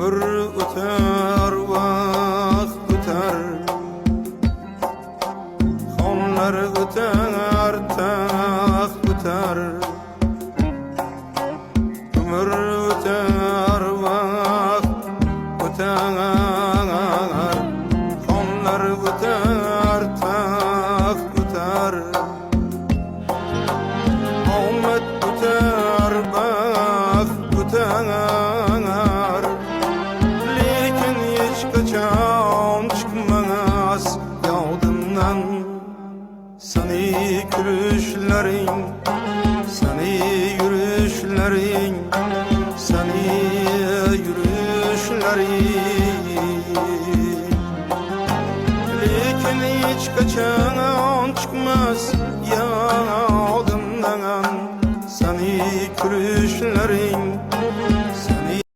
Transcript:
Ömür öter, vakt öter, xonlar öter, taxt öter. Ömür öter, vakt öter, xonlar öter, taxt öter. Omad öter, baxt öter, lekin hech qachon chiqmas yodimdan seni kulishlaring, seni yurishlaring, seni yurishlaring. Lekin hech qachon chiqmas